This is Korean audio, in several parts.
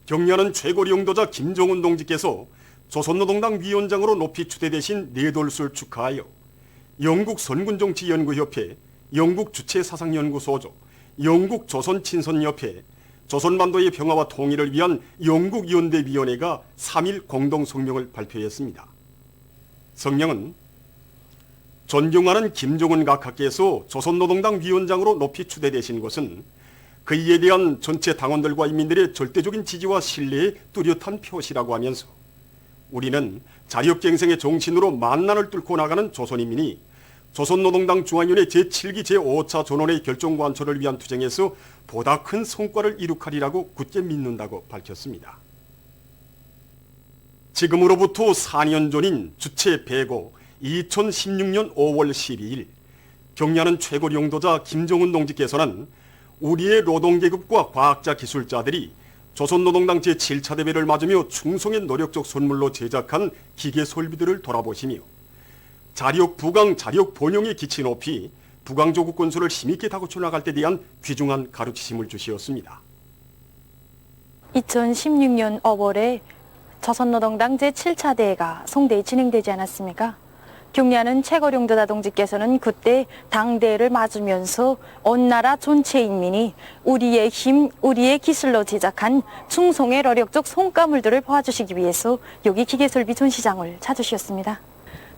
경려는 최고 용도자 김정은 동지께서 조선노동당 위원장으로 높이 추대되신 네돌수를 축하하여 영국 선군정치연구협회, 영국 주체사상연구소조, 영국 조선친선협회, 조선반도의 평화와 통일을 위한 영국연대위원회가 3일 공동성명을 발표했습니다. 성명은 존경하는 김정은 각하께서 조선노동당 위원장으로 높이 추대되신 것은 그이에 대한 전체 당원들과 인민들의 절대적인 지지와 신뢰의 뚜렷한 표시라고 하면서 우리는 자력갱생의 정신으로 만난을 뚫고 나가는 조선인민이 조선노동당 중앙위원회 제7기 제5차 전원의 결정관철을 위한 투쟁에서 보다 큰 성과를 이룩하리라고 굳게 믿는다고 밝혔습니다. 지금으로부터 4년 전인 주체 배고 2016년 5월 12일 경려하는 최고 용도자 김정은 동지께서는 우리의 노동계급과 과학자 기술자들이 조선노동당 제7차 대회를 맞으며 충성의 노력적 선물로 제작한 기계 설비들을 돌아보시며 자력 부강, 자력 번영의 기치 높이 부강 조국 건설을 힘있게 다구쳐 나갈 때 대한 귀중한 가르치심을 주시었습니다. 2016년 5월에 조선노동당 제7차 대회가 송대에 진행되지 않았습니까? 경려하는 최고 용도자 동지께서는 그때 당대회를 맞으면서 온 나라 전체 인민이 우리의 힘, 우리의 기술로 제작한 충성의 노력적 손가물들을 보아주시기 위해서 여기 기계설비 전시장을 찾으셨습니다.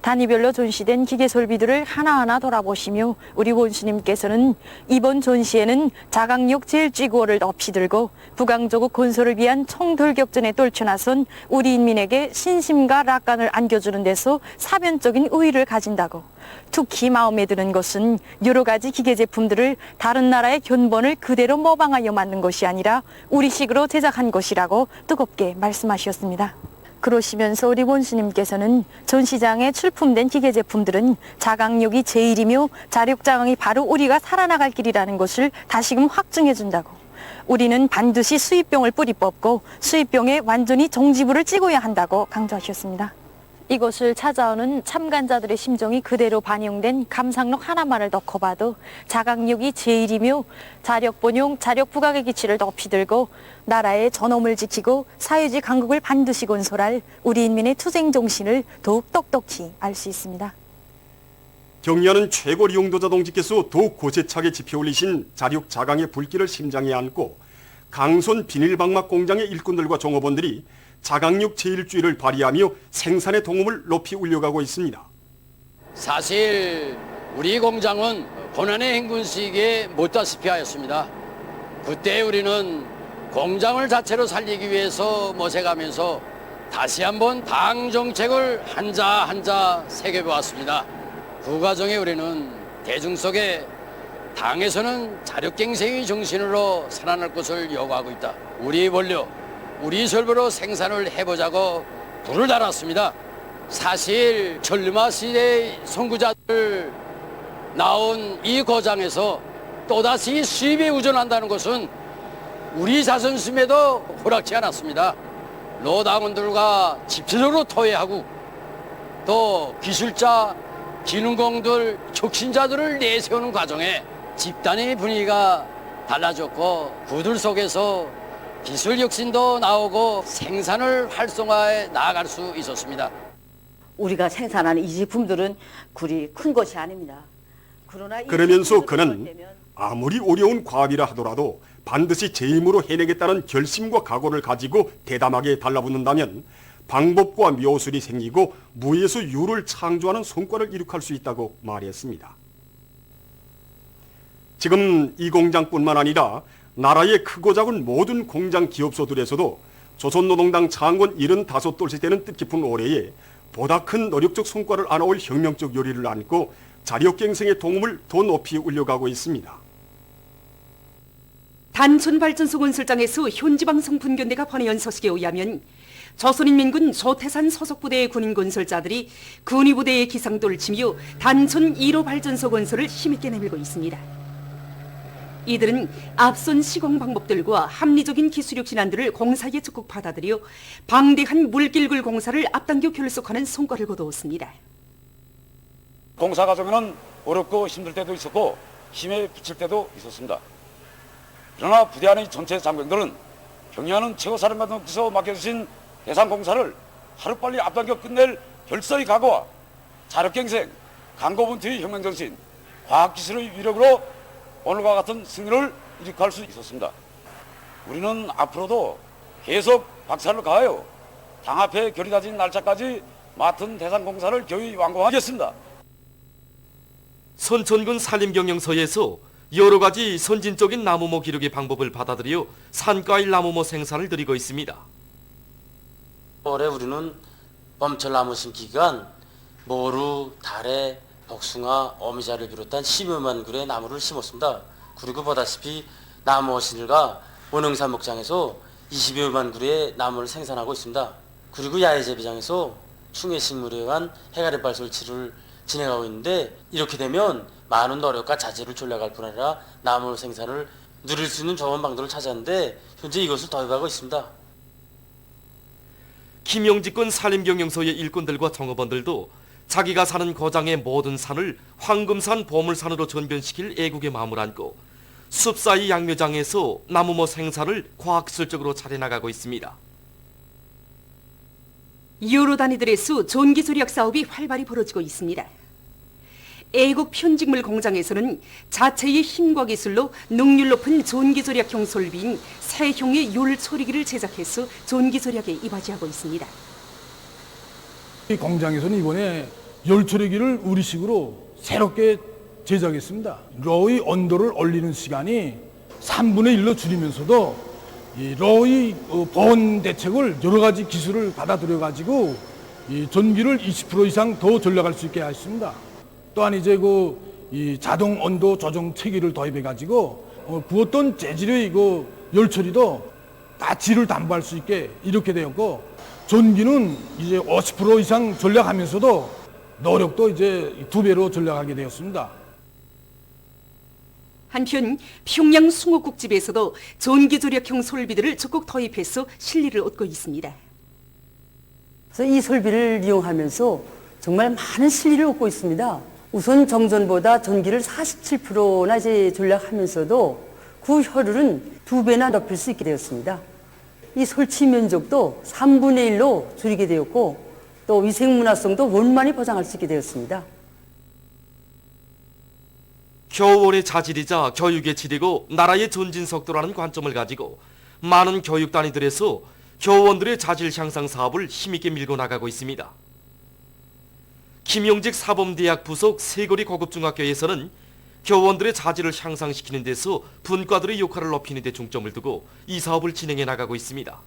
단위별로 전시된 기계설비들을 하나하나 돌아보시며 우리 원수님께서는 이번 전시에는 자강력 제1쥐구호를 높이 들고 부강조국 건설을 위한 총돌격전에 떨쳐나선 우리 인민에게 신심과 낙관을 안겨주는 데서 사변적인 의의를 가진다고, 특히 마음에 드는 것은 여러 가지 기계 제품들을 다른 나라의 견본을 그대로 모방하여 만든 것이 아니라 우리식으로 제작한 것이라고 뜨겁게 말씀하셨습니다. 그러시면서 우리 원수님께서는 전시장에 출품된 기계 제품들은 자강력이 제일이며 자력자강이 바로 우리가 살아나갈 길이라는 것을 다시금 확증해 준다고, 우리는 반드시 수입병을 뿌리 뽑고 수입병에 완전히 정지부를 찍어야 한다고 강조하셨습니다. 이곳을 찾아오는 참관자들의 심정이 그대로 반영된 감상록 하나만을 넣고 봐도 자강력이 제일이며 자력번용, 자력부각의 기치를 높이 들고 나라의 전엄을 지키고 사회주의 강국을 반드시 건설할 우리 인민의 투쟁 정신을 더욱 똑똑히 알 수 있습니다. 경려하는 최고 용도자 동지께서 더욱 고세차게 지펴 올리신 자력 자강의 불길을 심장에 안고 강손 비닐방막 공장의 일꾼들과 종업원들이 자강력 제1주의를 발휘하며 생산의 동음을 높이 울려가고 있습니다. 사실 우리 공장은 고난의 행군 시기에 못다시피 하였습니다. 그때 우리는 공장을 자체로 살리기 위해서 모색하면서 다시 한번 당 정책을 한자 한자 새겨보았습니다. 그 과정에 우리는 대중 속에 당에서는 자력갱생의 정신으로 살아날 것을 요구하고 있다. 우리 원료, 우리 설비로 생산을 해보자고 불을 달았습니다. 사실 전르마 시대의 선구자들 나온 이 고장에서 또다시 수입에 의존한다는 것은 우리 자존심에도 허락지 않았습니다. 노당원들과 집체적으로 토해하고 또 기술자, 기능공들, 혁신자들을 내세우는 과정에 집단의 분위기가 달라졌고 그들 속에서 기술 혁신도 나오고 생산을 활성화해 나아갈 수 있었습니다. 우리가 생산하는 이 제품들은 그리 큰 것이 아닙니다. 그러면서 그는 아무리 어려운 과업이라 하더라도 반드시 제 힘으로 해내겠다는 결심과 각오를 가지고 대담하게 달라붙는다면 방법과 묘술이 생기고 무에서 유를 창조하는 성과를 이룩할 수 있다고 말했습니다. 지금 이 공장뿐만 아니라 나라의 크고 작은 모든 공장 기업소들에서도 조선노동당 창건 75돌씩 되는 뜻깊은 올해에 보다 큰 노력적 성과를 안아올 혁명적 요리를 안고 자력갱생의 동음을 더 높이 울려가고 있습니다. 단촌발전소 건설장에서 현지방송 분견대가 보내온 소식에 의하면 조선인민군 소태산 소속부대의 군인 건설자들이 군위부대의 기상도를 치며 단촌 1호 발전소 건설을 힘있게 내밀고 있습니다. 이들은 앞선 시공 방법들과 합리적인 기술력 진안들을 공사에 적극 받아들여 방대한 물길굴 공사를 앞당겨 결속하는 성과를 거두었습니다. 공사 과정에는 어렵고 힘들 때도 있었고 힘에 부칠 때도 있었습니다. 그러나 부대 안의 전체 장병들은 경리하는 최고사령관께서 맡겨주신 대상공사를 하루빨리 앞당겨 끝낼 결사의 각오와 자력갱생, 강고분투의 혁명정신, 과학기술의 위력으로 오늘과 같은 승리를 이룩할 수 있었습니다. 우리는 앞으로도 계속 박차를 가하여 당 앞에 결이 다진 날짜까지 맡은 대상공사를 교히 완공하겠습니다. 선천군 산림경영서에서 여러 가지 선진적인 나무모 기르기 방법을 받아들여 산과일 나무모 생산을 늘리고 있습니다. 올해 우리는 봄철 나무 심기 기간 모루, 다래, 복숭아, 어미자를 비롯한 10여만 그루의 나무를 심었습니다. 그리고 보다시피 나무 어신들과 원흥산 목장에서 20여만 그루의 나무를 생산하고 있습니다. 그리고 야외 재배장에서 충해식물에 의한 해가리 발설치를 진행하고 있는데, 이렇게 되면 많은 노력과 자재를 전략할 뿐 아니라 나무 생산을 누릴 수 있는 좋은 방도를 찾았는데 현재 이것을 도입하고 있습니다. 김영직군 산림경영서의 일꾼들과 정업원들도 자기가 사는 고장의 모든 산을 황금산 보물산으로 전변시킬 애국의 마음을 안고 숲사이 양묘장에서 나무모 생산을 과학기술적으로 차려나가고 있습니다. 여러 단위들의 수 전기조리학 사업이 활발히 벌어지고 있습니다. 애국 편직물 공장에서는 자체의 힘과 기술로 능률 높은 전기조리학형 솔비인 세형의 열초리기를 제작해서 전기조리학에 이바지하고 있습니다. 이 공장에서는 이번에 열초리기를 우리식으로 새롭게 제작했습니다. 러의 온도를 올리는 시간이 3분의 1로 줄이면서도 이 러의 보온 대책을 여러 가지 기술을 받아들여 가지고 이 전기를 20% 이상 더 절약할 수 있게 했습니다. 또한 이제 이 자동 온도 조정 체계를 도입해 가지고 구웠던 재질의 열 처리도 다 질을 담보할 수 있게 이렇게 되었고, 전기는 이제 50% 이상 절약하면서도 노력도 이제 2배로 절약하게 되었습니다. 한편 평양 숭어국집에서도 전기조리학형 솔비들을 적극 도입해서 실리를 얻고 있습니다. 그래서 이 설비를 이용하면서 정말 많은 실리를 얻고 있습니다. 우선 정전보다 전기를 47%나 이제 절약하면서도 그 효율은 2배나 높일 수 있게 되었습니다. 이 설치 면적도 3분의 1로 줄이게 되었고, 또 위생문화성도 원만히 보장할 수 있게 되었습니다. 교원의 자질이자 교육의 질이고 나라의 전진 속도라는 관점을 가지고 많은 교육 단위들에서 교원들의 자질 향상 사업을 힘있게 밀고 나가고 있습니다. 김용직 사범대학 부속 세거리 고급중학교에서는 교원들의 자질을 향상시키는 데서 분과들의 역할을 높이는 데 중점을 두고 이 사업을 진행해 나가고 있습니다.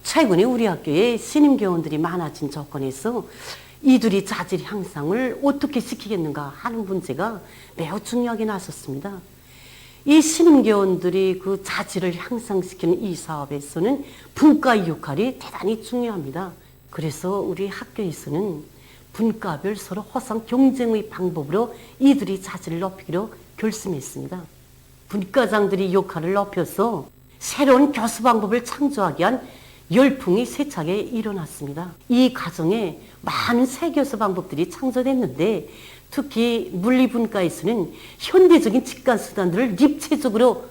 최근에 우리 학교에 신임 교원들이 많아진 조건에서 이들이 자질 향상을 어떻게 시키겠는가 하는 문제가 매우 중요하게 나섰습니다. 이 신임 교원들이 그 자질을 향상시키는 이 사업에서는 분과의 역할이 대단히 중요합니다. 그래서 우리 학교에서는 분과별 서로 호상 경쟁의 방법으로 이들이 자질을 높이기로 결심했습니다. 분과장들이 역할을 높여서 새로운 교수 방법을 창조하기 위한 열풍이 세차게 일어났습니다. 이 과정에 많은 새 교수 방법들이 창조됐는데, 특히 물리분과에서는 현대적인 직관 수단들을 입체적으로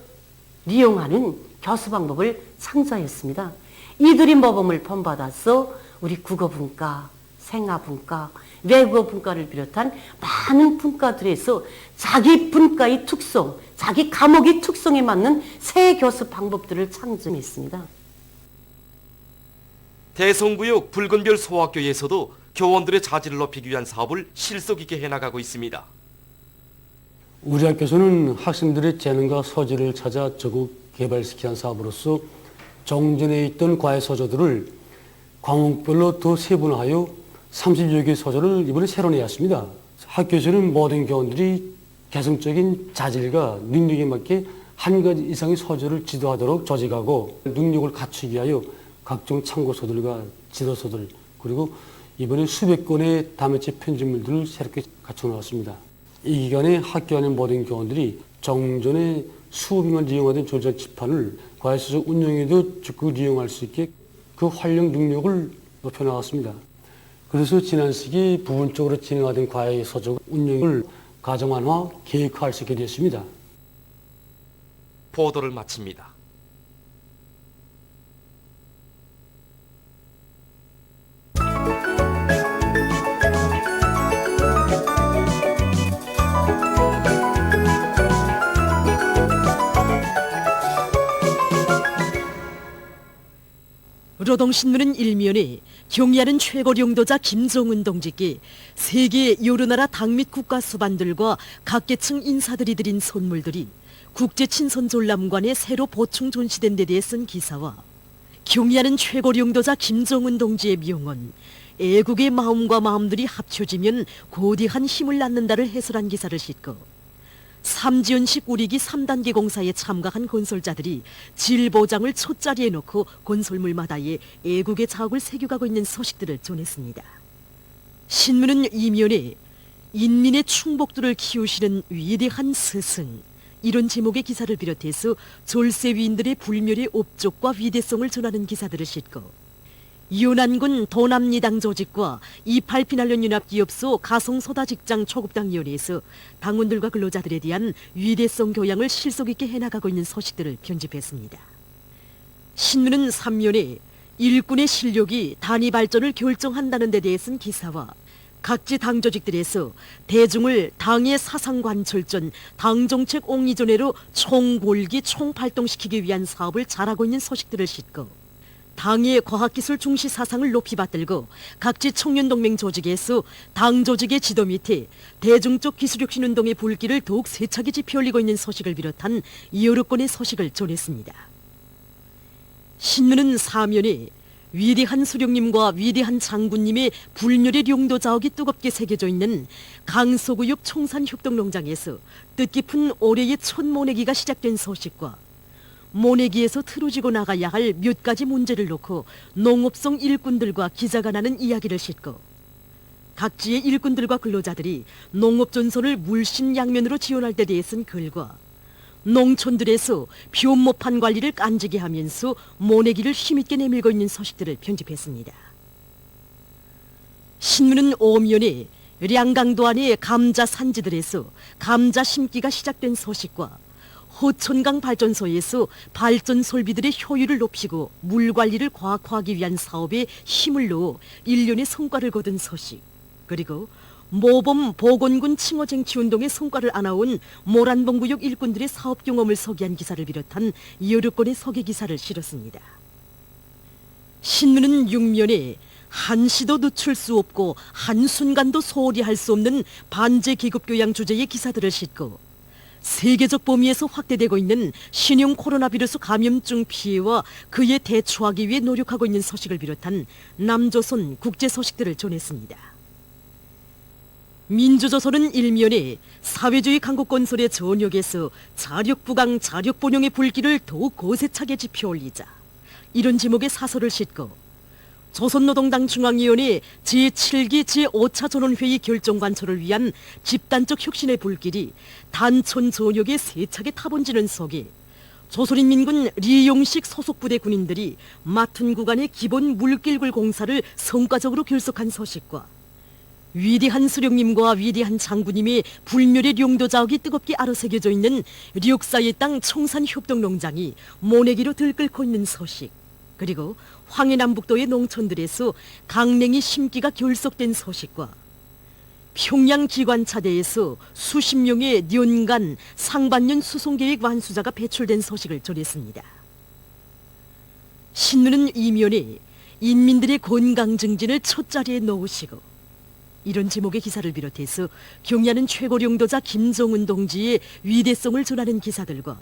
이용하는 교수 방법을 창조하였습니다. 이들이 모범을 본받아서 우리 국어분과, 생화분과, 외국어분과를 비롯한 많은 분과들에서 자기 분과의 특성, 자기 과목의 특성에 맞는 새 교수 방법들을 창조했습니다. 대성구역 붉은별 소학교에서도 교원들의 자질을 높이기 위한 사업을 실속 있게 해나가고 있습니다. 우리 학교에서는 학생들의 재능과 소질을 찾아 적극 개발시키는 사업으로서 정전에 있던 과외 서적들을 과목별로 더 세분화하여 30여 개의 서적을 이번에 새로 내었습니다. 학교에서는 모든 교원들이 개성적인 자질과 능력에 맞게 한 가지 이상의 서적을 지도하도록 조직하고 능력을 갖추기 위하여 각종 참고서들과 지도서들, 그리고 이번에 수백 건의 다매체 편집물들을 새롭게 갖춰 나왔습니다. 이 기간에 학교 안의 모든 교원들이 정전에 수업에만 이용하던 전자집판을 과외서적 운영에도 적극 이용할 수 있게 그 활용 능력을 높여 나갔습니다. 그래서 지난 시기 부분적으로 진행하던 과외서적 운영을 가정환화, 계획화할 수 있게 되었습니다. 보도를 마칩니다. 구로동신문은 일면에 경의하는 최고領導자 김정은 동지께 세계 여러 나라 당 및 국가 수반들과 각계층 인사들이 드린 선물들이 국제친선전람관에 새로 보충 존시된 데 대해 쓴 기사와 경의하는 최고領導자 김정은 동지의 명언, 애국의 마음과 마음들이 합쳐지면 고대한 힘을 낳는다를 해설한 기사를 싣고 삼지연식 우리기 3단계 공사에 참가한 건설자들이 질보장을 촛자리에 놓고 건설물마다에 애국의 자욱을 새겨가고 있는 소식들을 전했습니다. 신문은 이면에 인민의 충복들을 키우시는 위대한 스승, 이런 제목의 기사를 비롯해서 졸세위인들의 불멸의 업적과 위대성을 전하는 기사들을 싣고 유난군 도남리당 조직과 28피날련 연합기업소 가성소다직장 초급당위원회에서 당원들과 근로자들에 대한 위대성 교양을 실속 있게 해나가고 있는 소식들을 편집했습니다. 신문은 3면에 일꾼의 실력이 단위 발전을 결정한다는 데 대해 쓴 기사와 각지 당 조직들에서 대중을 당의 사상관철전, 당정책 옹이전회로 총골기 총발동시키기 위한 사업을 잘하고 있는 소식들을 싣고 당의 과학기술 중시 사상을 높이 받들고 각지 청년동맹 조직에서 당 조직의 지도 밑에 대중적 기술혁신운동의 불길을 더욱 세차게 지펴올리고 있는 소식을 비롯한 여러 건의 소식을 전했습니다. 신문은 사면에 위대한 수령님과 위대한 장군님의 불멸의 용도 자욱이 뜨겁게 새겨져 있는 강서구역 청산협동농장에서 뜻깊은 올해의 첫 모내기가 시작된 소식과 모내기에서 틀어지고 나가야 할 몇 가지 문제를 놓고 농업성 일꾼들과 기자가 나는 이야기를 싣고 각지의 일꾼들과 근로자들이 농업전선을 물심양면으로 지원할 때 대해 쓴 글과 농촌들에서 변모판 관리를 깐지게 하면서 모내기를 힘있게 내밀고 있는 소식들을 편집했습니다. 신문은 오면에 량강도 안의 감자 산지들에서 감자 심기가 시작된 소식과 호천강 발전소에서 발전 설비들의 효율을 높이고 물 관리를 과학화하기 위한 사업에 힘을 넣어 1년의 성과를 거둔 소식, 그리고 모범 보건군 칭호쟁취운동의 성과를 안아온 모란봉구역 일꾼들의 사업 경험을 소개한 기사를 비롯한 여러 건의 소개 기사를 실었습니다. 신문은 6면에 한시도 늦출 수 없고 한순간도 소홀히 할 수 없는 반제 계급교양 주제의 기사들을 싣고 세계적 범위에서 확대되고 있는 신형 코로나 비루스 감염증 피해와 그에 대처하기 위해 노력하고 있는 소식을 비롯한 남조선 국제 소식들을 전했습니다. 민주조선은 일면에 사회주의 강국건설의 전역에서 자력부강 자력본영의 불길을 더욱 거세차게 지펴올리자, 이런 제목의 사설을 싣고 조선노동당 중앙위원회 제7기 제5차 전원회의 결정관철을 위한 집단적 혁신의 불길이 단촌 전역에 세차게 타번지는 속에 조선인민군 리용식 소속부대 군인들이 맡은 구간의 기본 물길굴 공사를 성과적으로 결속한 소식과 위대한 수령님과 위대한 장군님의 불멸의 용도 자욱이 뜨겁게 아로새겨져 있는 력사의 땅 청산협동농장이 모내기로 들끓고 있는 소식, 그리고 황해남북도의 농촌들에서 강냉이 심기가 결속된 소식과 평양 기관차대에서 수십 명의 년간 상반년 수송계획 완수자가 배출된 소식을 전했습니다. 신문은 이면에 인민들의 건강 증진을 첫자리에 놓으시고, 이런 제목의 기사를 비롯해서 경의하는 최고領導자 김정은 동지의 위대성을 전하는 기사들과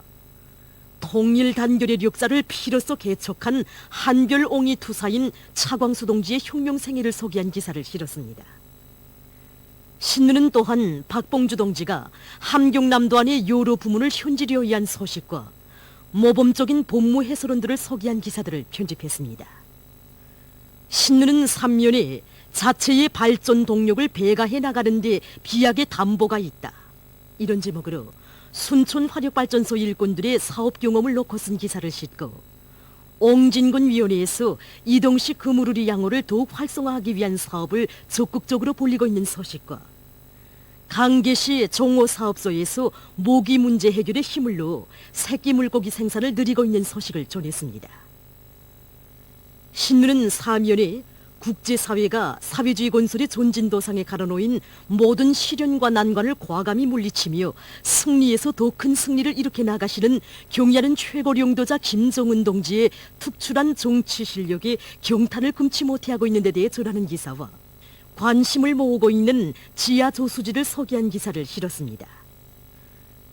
통일 단결의 역사를 피로써 개척한 한별옹이 투사인 차광수 동지의 혁명 생애를 소개한 기사를 실었습니다. 신문은 또한 박봉주 동지가 함경남도 안의 여러 부문을 현지려 위한 소식과 모범적인 본무 해설원들을 소개한 기사들을 편집했습니다. 신문은 3면에 자체의 발전 동력을 배가해 나가는 데 비약의 담보가 있다, 이런 제목으로 순촌 화력발전소 일꾼들의 사업 경험을 놓고 쓴 기사를 싣고 옹진군 위원회에서 이동식 그무르리 양호를 더욱 활성화하기 위한 사업을 적극적으로 벌이고 있는 소식과 강계시 종호사업소에서 모기 문제 해결에 힘을 넣어 새끼 물고기 생산을 늘리고 있는 소식을 전했습니다. 신문은 사면에 국제사회가 사회주의 건설의 존진도상에 갈아놓인 모든 시련과 난관을 과감히 물리치며 승리에서 더 큰 승리를 일으켜 나가시는 경의하는 최고領導자 김정은 동지의 특출한 정치 실력에 경탄을 금치 못하고 있는 데 대해 전하는 기사와 관심을 모으고 있는 지하 저수지를 소개한 기사를 실었습니다.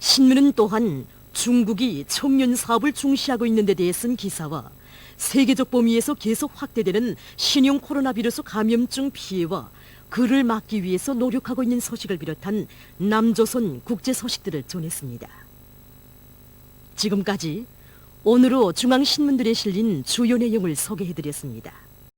신문은 또한 중국이 청년 사업을 중시하고 있는 데 대해 쓴 기사와 세계적 범위에서 계속 확대되는 신형 코로나 바이러스 감염증 피해와 그를 막기 위해서 노력하고 있는 소식을 비롯한 남조선 국제 소식들을 전했습니다. 지금까지 오늘로 중앙신문들에 실린 주요 내용을 소개해드렸습니다.